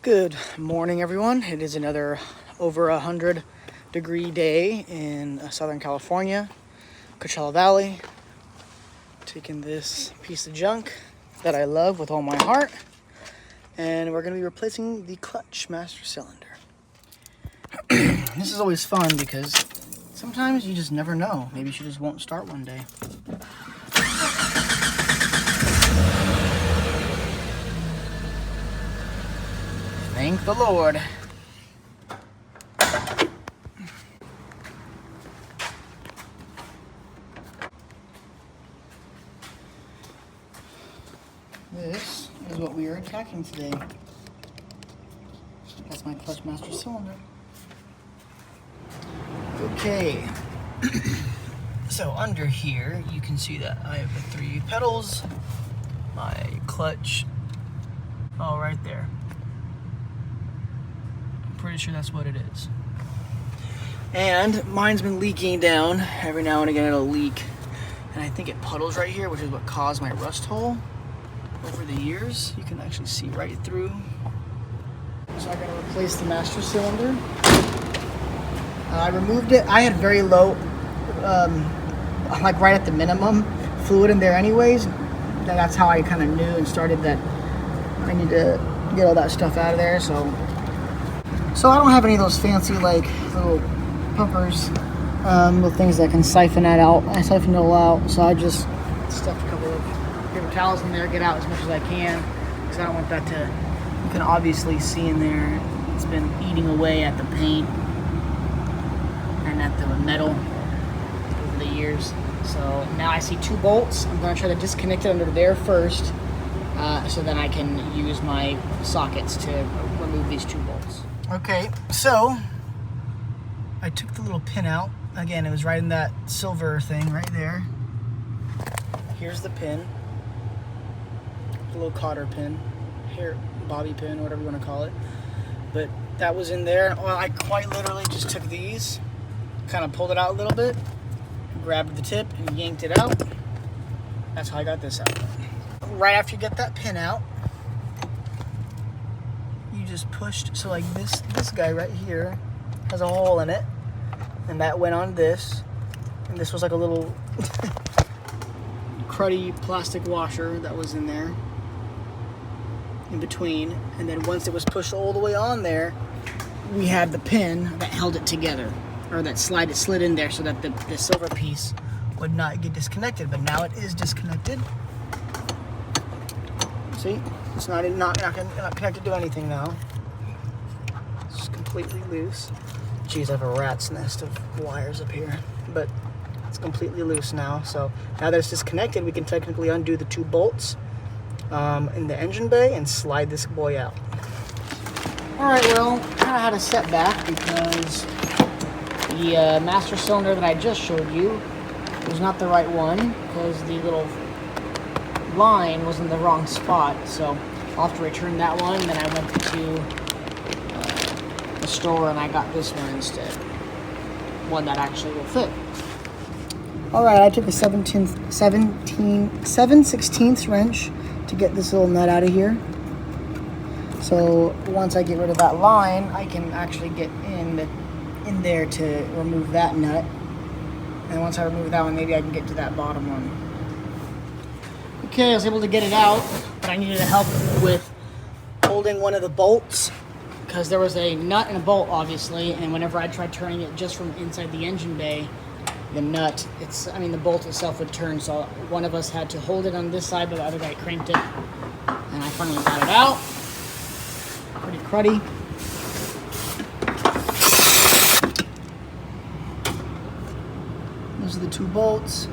Good morning, everyone. It is another over 100-degree day in Southern California, Coachella Valley. Taking this piece of junk that I love with all my heart, and we're going to be replacing the clutch master cylinder. This is always fun because sometimes you just never know. Maybe she just won't start one day. Thank the Lord. This is what we are attacking today. That's my clutch master cylinder. Okay. So under here, you can see that I have the 3 pedals, my clutch, all right there. Pretty sure that's what it is. And mine's been leaking down. Every now and again it'll leak. And I think it puddles right here, which is what caused my rust hole over the years. You can actually see right through. So I gotta replace the master cylinder. I removed it. I had very low, like right at the minimum fluid in there anyways. That's how I kind of knew and started that I need to get all that stuff out of there. So I don't have any of those fancy like little pumpers, little things that can siphon that out. I siphon it all out, so I just stuffed a couple of paper towels in there, get out as much as I can, because I don't want that to, you can obviously see in there, it's been eating away at the paint and at the metal over the years. So now I see 2 bolts. I'm going to try to disconnect it under there first, so then I can use my sockets to remove these 2 bolts. Okay, so I took the little pin out. Again, it was right in that silver thing right there. Here's the pin, the little cotter pin, hair bobby pin, whatever you want to call it. But that was in there. Well, I quite literally just took these, kind of pulled it out a little bit, grabbed the tip and yanked it out. That's how I got this out. Right after you get that pin out, just pushed, so like this guy right here has a hole in it, and that went on this, and this was like a little cruddy plastic washer that was in there in between, and then once it was pushed all the way on there, we had the pin that held it together, or that slid in there so that the silver piece would not get disconnected. But now it is disconnected. See, it's not connected to anything now. It's completely loose. Geez, I have a rat's nest of wires up here, but it's completely loose now. So now that it's disconnected, we can technically undo the 2 bolts in the engine bay and slide this boy out. All right, well, kind of had a setback because the master cylinder that I just showed you was not the right one, because the little line was in the wrong spot. So I'll have to return that one. Then I went to the store and I got this one instead, one that actually will fit. All right, I took a 7/16 wrench to get this little nut out of here. So once I get rid of that line, I can actually get in there to remove that nut. And once I remove that one, maybe I can get to that bottom one. Okay, I was able to get it out, but I needed help with holding one of the bolts, because there was a nut and a bolt, obviously, and whenever I tried turning it just from inside the engine bay, the bolt itself would turn, so one of us had to hold it on this side, but the other guy cranked it, and I finally got it out. Pretty cruddy. Those are the 2 bolts.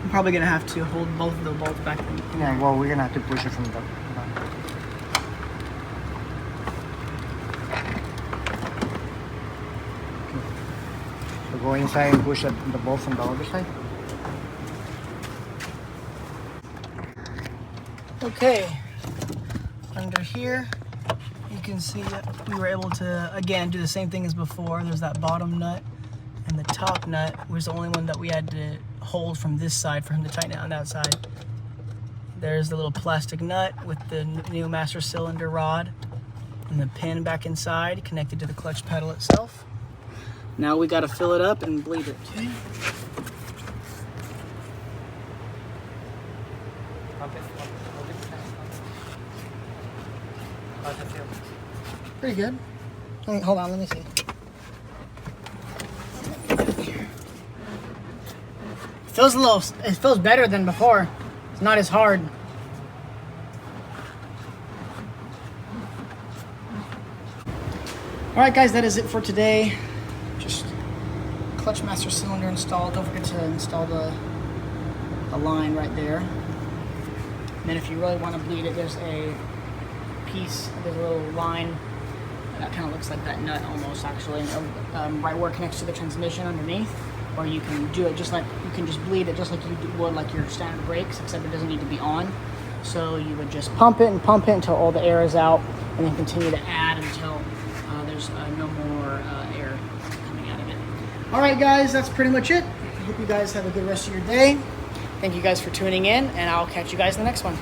I'm probably gonna have to hold both of the bolts back. Yeah, well, we're gonna have to push it from the. So go inside and push the bolt from the other side. Okay, under here, you can see that we were able to, again, do the same thing as before. There's that bottom nut and the top top nut was the only one that we had to hold from this side for him to tighten it on that side. There's the little plastic nut with the new master cylinder rod and the pin back inside connected to the clutch pedal itself. Now we got to fill it up and bleed it. Okay. Pretty good. Hold on, let me see. It feels better than before. It's not as hard. All right, guys, that is it for today. Just clutch master cylinder installed. Don't forget to install the line right there. And then if you really want to bleed it, there's a little line that kind of looks like that nut almost, actually, right where it connects to the transmission underneath. Or you can do it just like, you can just bleed it just like you would like your standard brakes, except it doesn't need to be on. So you would just pump it until all the air is out, and then continue to add until there's no more air coming out of it. All right, guys, that's pretty much it. I hope you guys have a good rest of your day. Thank you guys for tuning in, and I'll catch you guys in the next one.